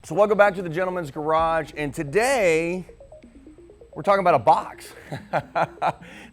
So welcome back to the Gentleman's Garage, and today we're talking about a box.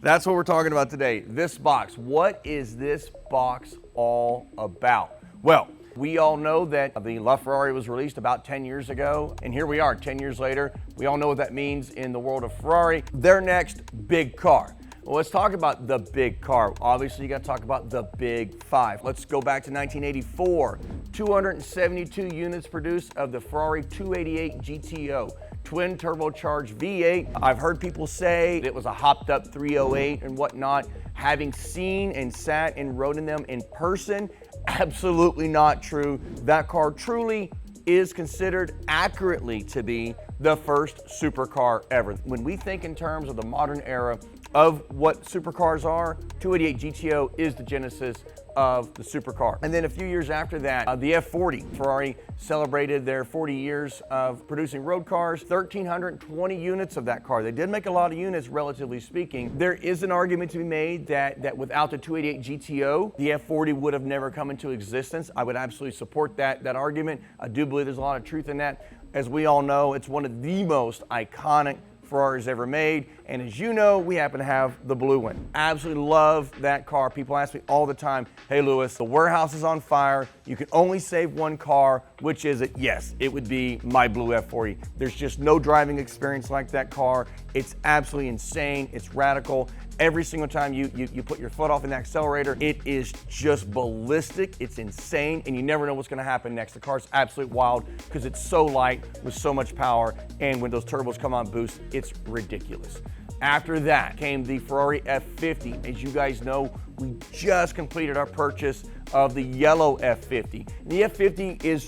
That's what we're talking about today, this box. What is this box all about? Well, we all know that the La Ferrari was released about 10 years ago, and here we are 10 years later. We all know what that means in the world of Ferrari. Their next big car. Well, let's talk about the big car. Obviously, you got to talk about the big five. Let's go back to 1984. 272 units produced of the Ferrari 288 GTO, twin turbocharged V8. I've heard people say it was a hopped up 308 and whatnot. Having seen and sat and rode in them in person, absolutely not true. That car truly is considered accurately to be the first supercar ever. When we think in terms of the modern era of what supercars are, 288 GTO is the genesis of the supercar. And then a few years after that, the F40. Ferrari celebrated their 40 years of producing road cars, 1,320 units of that car. They did make a lot of units, relatively speaking. There is an argument to be made that without the 288 GTO, the F40 would have never come into existence. I would absolutely support that argument. I do believe there's a lot of truth in that. As we all know, it's one of the most iconic Ferraris ever made, and as you know, we happen to have the blue one. Absolutely love that car. People ask me all the time, hey Lewis, the warehouse is on fire, you can only save one car, which is it? Yes, it would be my blue F40. There's just no driving experience like that car. It's absolutely insane, it's radical. Every single time you put your foot off in the accelerator, it is just ballistic, it's insane, and you never know what's gonna happen next. The car's absolutely wild because it's so light with so much power, and when those turbos come on boost, it's ridiculous. After that came the Ferrari F50. As you guys know, we just completed our purchase of the yellow F50. And the F50 is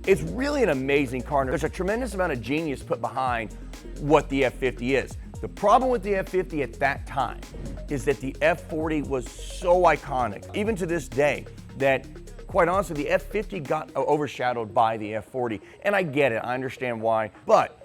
it's really an amazing car. There's a tremendous amount of genius put behind what the F50 is. The problem with the F50 at that time is that the F40 was so iconic, even to this day, that quite honestly, the F50 got overshadowed by the F40. And I get it, I understand why, but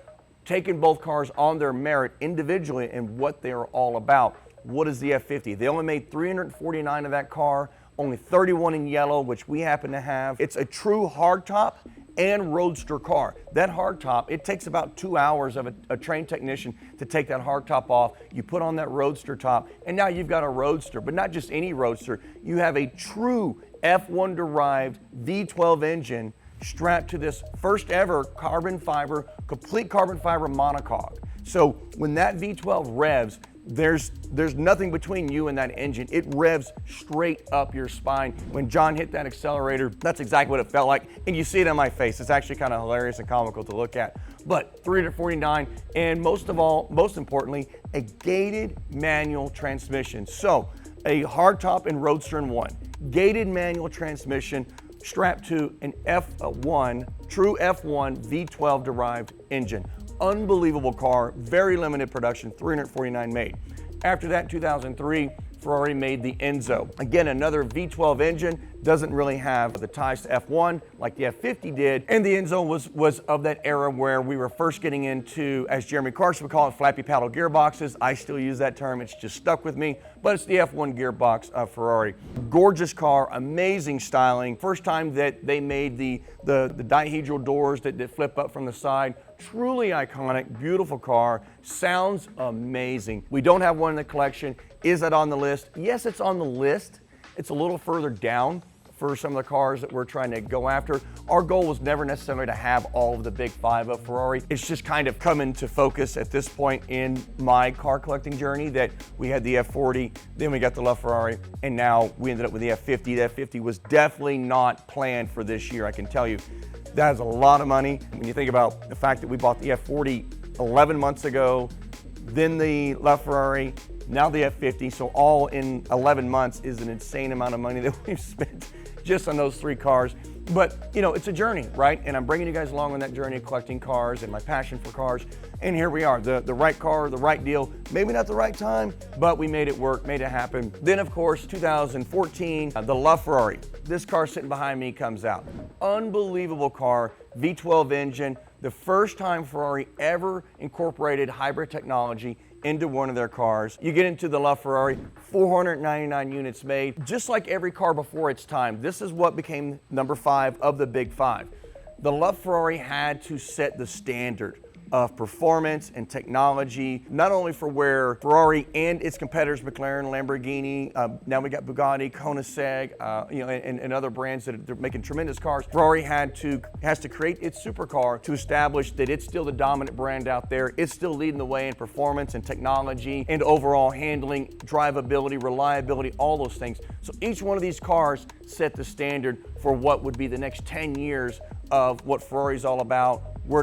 taking both cars on their merit individually and what they're all about, what is the F50? They only made 349 of that car, only 31 in yellow, which we happen to have. It's a true hardtop and roadster car. That hardtop, it takes about 2 hours of a trained technician to take that hardtop off. You put on that roadster top, and now you've got a roadster, but not just any roadster. You have a true F1 derived V12 engine strapped to this first ever complete carbon fiber monocoque. So when that V12 revs, there's nothing between you and that engine. It revs straight up your spine. When John hit that accelerator, that's exactly what it felt like. And you see it on my face. It's actually kind of hilarious and comical to look at. But 349, and most importantly, a gated manual transmission. So a hardtop and roadster in one. Gated manual transmission strapped to an F1, true F1 V12 derived engine. Unbelievable car, very limited production, 349 made. After that, 2003, Ferrari made the Enzo. Again, another V12 engine, doesn't really have the ties to F1 like the F50 did. And the Enzo was of that era where we were first getting into, as Jeremy Clarkson would call it, flappy paddle gearboxes. I still use that term, it's just stuck with me, but it's the F1 gearbox of Ferrari. Gorgeous car, amazing styling. First time that they made the dihedral doors that flip up from the side. Truly iconic, beautiful car, sounds amazing. We don't have one in the collection. Is that on the list? Yes, it's on the list. It's a little further down for some of the cars that we're trying to go after. Our goal was never necessarily to have all of the big five of Ferrari. It's just kind of come into focus at this point in my car collecting journey that we had the F40, then we got the La Ferrari, and now we ended up with the F50. The F50 was definitely not planned for this year, I can tell you. That is a lot of money. When you think about the fact that we bought the F40 11 months ago, then the La Ferrari, now the F50, so all in 11 months is an insane amount of money that we've spent just on those three cars. But you know, it's a journey, right? And I'm bringing you guys along on that journey of collecting cars and my passion for cars. And here we are, the right car, the right deal, maybe not the right time, but we made it work, made it happen. Then of course, 2014, the La Ferrari. This car sitting behind me comes out. Unbelievable car, V12 engine, the first time Ferrari ever incorporated hybrid technology into one of their cars. You get into the La Ferrari, 499 units made. Just like every car before its time, this is what became number 5 of the big 5. the La Ferrari had to set the standard of performance and technology, not only for where Ferrari and its competitors, McLaren, Lamborghini, now we got Bugatti, Koenigsegg, and other brands that are making tremendous cars. Ferrari has to create its supercar to establish that it's still the dominant brand out there. It's still leading the way in performance and technology and overall handling, drivability, reliability, all those things. So each one of these cars set the standard for what would be the next 10 years of what Ferrari's all about.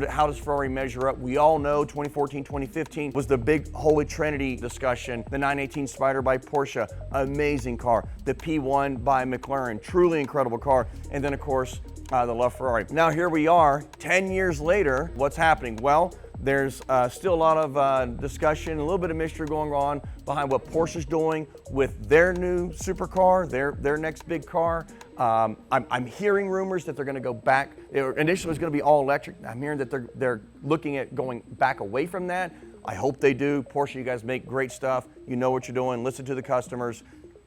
How does Ferrari measure up? We all know 2014, 2015 was the big Holy Trinity discussion. The 918 Spider by Porsche, amazing car. The P1 by McLaren, truly incredible car. And then of course, the La Ferrari. Now here we are, 10 years later, what's happening? Well, there's still a lot of discussion, a little bit of mystery going on behind what Porsche's doing with their new supercar, their next big car. I'm hearing rumors that they're going to go back. Initially, it was going to be all electric. I'm hearing that they're looking at going back away from that. I hope they do. Porsche, you guys make great stuff. You know what you're doing. Listen to the customers.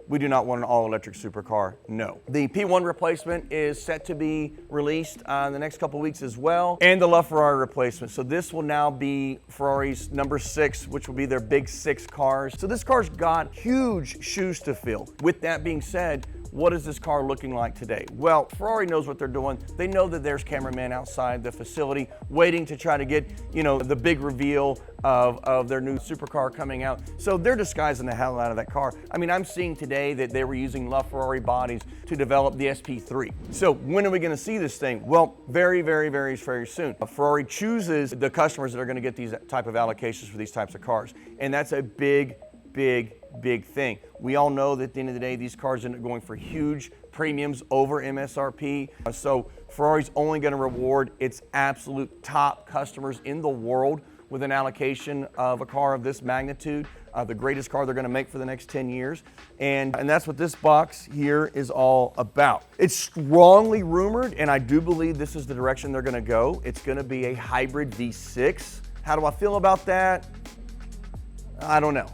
We do not want an all-electric supercar, no. The P1 replacement is set to be released in the next couple weeks as well, and the La Ferrari replacement. So this will now be Ferrari's number 6, which will be their big 6 cars. So this car's got huge shoes to fill. With that being said, what is this car looking like today? Well, Ferrari knows what they're doing. They know that there's cameramen outside the facility waiting to try to get, the big reveal of their new supercar coming out. So they're disguising the hell out of that car. I mean, I'm seeing today that they were using La Ferrari bodies to develop the SP3. So when are we going to see this thing? Well, very, very, very, very soon. Ferrari chooses the customers that are going to get these type of allocations for these types of cars. And that's a big, big, big thing. We all know that at the end of the day, these cars end up going for huge premiums over MSRP. So Ferrari's only going to reward its absolute top customers in the world with an allocation of a car of this magnitude, the greatest car they're going to make for the next 10 years. And that's what this box here is all about. It's strongly rumored, and I do believe this is the direction they're going to go. It's going to be a hybrid V6. How do I feel about that? I don't know.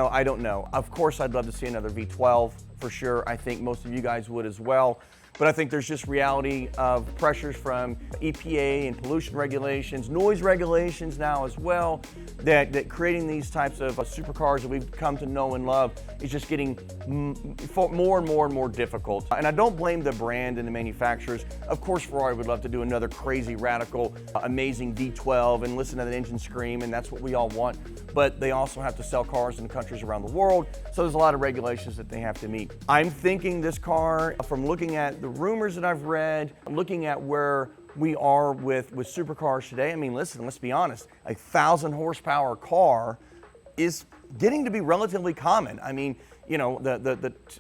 I don't know. Of course, I'd love to see another V12 for sure. I think most of you guys would as well. But I think there's just reality of pressures from EPA and pollution regulations, noise regulations now as well, that creating these types of supercars that we've come to know and love is just getting more and more and more difficult. And I don't blame the brand and the manufacturers. Of course, Ferrari would love to do another crazy, radical, amazing V12 and listen to that engine scream, and that's what we all want. But they also have to sell cars in countries around the world, so there's a lot of regulations that they have to meet. I'm thinking this car, from looking at the rumors that I've read, looking at where we are with supercars today, I mean, listen, let's be honest, a 1,000 horsepower car is getting to be relatively common. I mean, the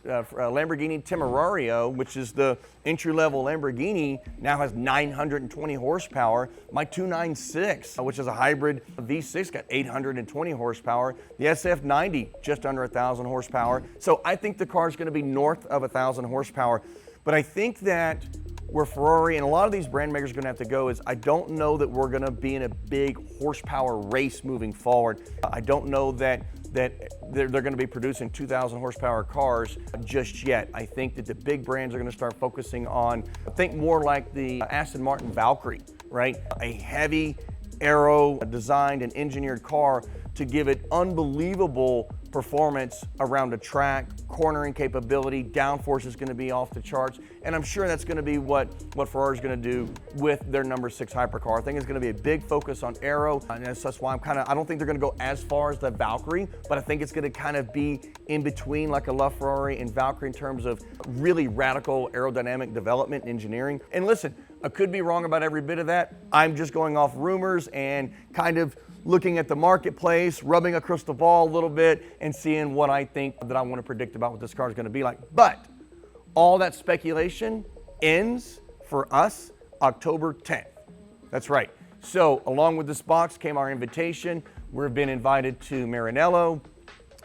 Lamborghini Temerario, which is the entry-level Lamborghini, now has 920 horsepower. My 296, which is a hybrid V6, got 820 horsepower. The SF90, just under 1,000 horsepower. So I think the car is going to be north of 1,000 horsepower. But I think that where Ferrari and a lot of these brand makers are going to have to go is, I don't know that we're going to be in a big horsepower race moving forward. I don't know that they're going to be producing 2,000 horsepower cars just yet. I think that the big brands are going to start focusing on, think more like the Aston Martin Valkyrie, right? A heavy aero designed and engineered car to give it unbelievable performance around a track, cornering capability, downforce is going to be off the charts, and I'm sure that's going to be what Ferrari's going to do with their number 6 hypercar. I think it's going to be a big focus on aero, and that's why I don't think they're going to go as far as the Valkyrie, but I think it's going to kind of be in between like a La Ferrari and Valkyrie in terms of really radical aerodynamic development and engineering. And listen, I could be wrong about every bit of that. I'm just going off rumors and kind of looking at the marketplace, rubbing a crystal ball a little bit, and seeing what I think that I want to predict about what this car is going to be like. But all that speculation ends for us October 10th. That's right. So along with this box came our invitation. We've been invited to Maranello,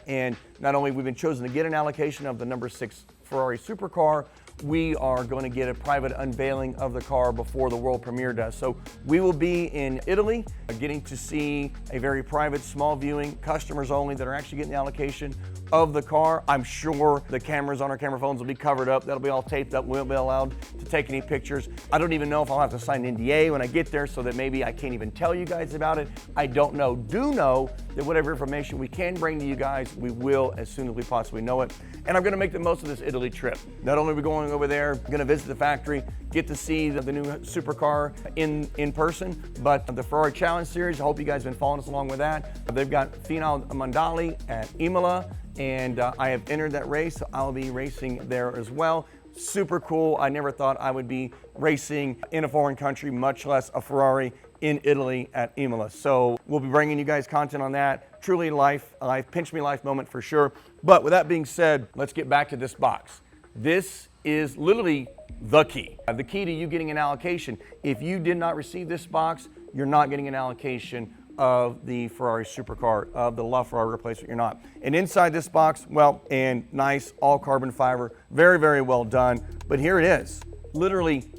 and not only have we been chosen to get an allocation of the number 6 Ferrari supercar, we are going to get a private unveiling of the car before the world premiere does. So we will be in Italy, getting to see a very private, small viewing, customers only that are actually getting the allocation of the car. I'm sure the cameras on our camera phones will be covered up. That'll be all taped up. We won't be allowed to take any pictures. I don't even know if I'll have to sign an NDA when I get there, so that maybe I can't even tell you guys about it. I don't know. Do know that whatever information we can bring to you guys, we will as soon as we possibly know it. And I'm gonna make the most of this Italy trip. Not only are we going over there, gonna visit the factory, get to see the new supercar in person, but the Ferrari Challenge Series, I hope you guys have been following us along with that. They've got Finale Mondiali at Imola, and I have entered that race, so I'll be racing there as well. Super cool. I never thought I would be racing in a foreign country, much less a Ferrari in Italy at Imola. So we'll be bringing you guys content on that. Truly life, pinch me life moment for sure. But with that being said, let's get back to this box. This is literally the key to you getting an allocation. If you did not receive this box, you're not getting an allocation of the Ferrari supercar, of the La Ferrari replacement. You're not. And inside this box, well, and nice, all carbon fiber, very, very well done. But here it is, literally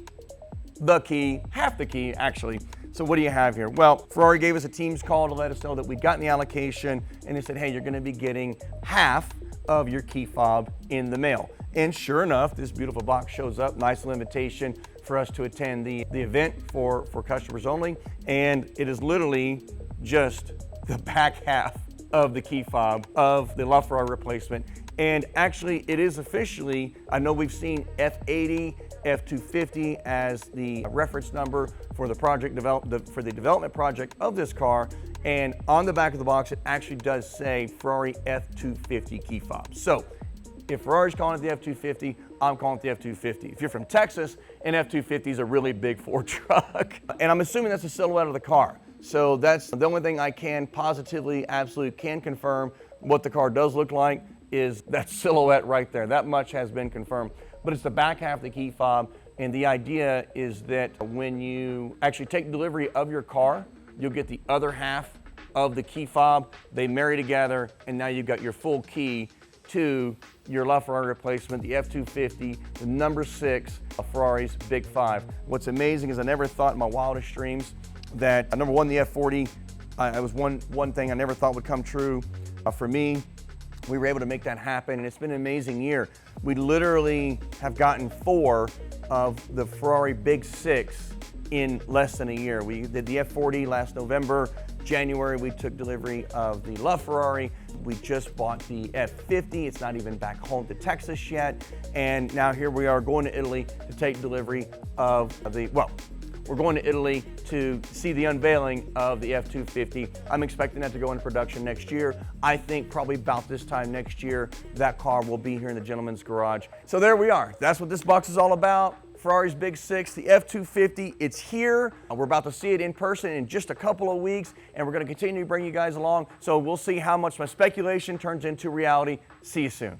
the key, half the key actually. So what do you have here? Well, Ferrari gave us a Teams call to let us know that we got the allocation, and they said, hey, you're gonna be getting half of your key fob in the mail. And sure enough, this beautiful box shows up, nice invitation for us to attend the event for customers only. And it is literally just the back half of the key fob of the La Ferrari replacement. And actually it is officially, I know we've seen F80, F250 as the reference number for the project development project of this car. And on the back of the box, it actually does say Ferrari F250 key fob. So if Ferrari's calling it the F250, I'm calling it the F250. If you're from Texas, an F250 is a really big Ford truck. And I'm assuming that's a silhouette of the car. So that's the only thing I can positively, absolutely can confirm what the car does look like is that silhouette right there. That much has been confirmed. But it's the back half of the key fob. And the idea is that when you actually take delivery of your car, you'll get the other half of the key fob. They marry together, and now you've got your full key to your La Ferrari replacement, the F250, the number 6 of Ferrari's Big 5. What's amazing is I never thought in my wildest dreams that, number one, the F40, it was one thing I never thought would come true. For me, we were able to make that happen, and it's been an amazing year. We literally have gotten 4 of the Ferrari Big 6 in less than a year. We did the F40 last November. January, we took delivery of the La Ferrari. We just bought the F50. It's not even back home to Texas yet. And now here we are going to Italy to take delivery of we're going to Italy to see the unveiling of the F250. I'm expecting that to go into production next year. I think probably about this time next year, that car will be here in the gentleman's garage. So there we are. That's what this box is all about. Ferrari's Big 6, the F250, it's here. We're about to see it in person in just a couple of weeks, and we're gonna continue to bring you guys along. So we'll see how much my speculation turns into reality. See you soon.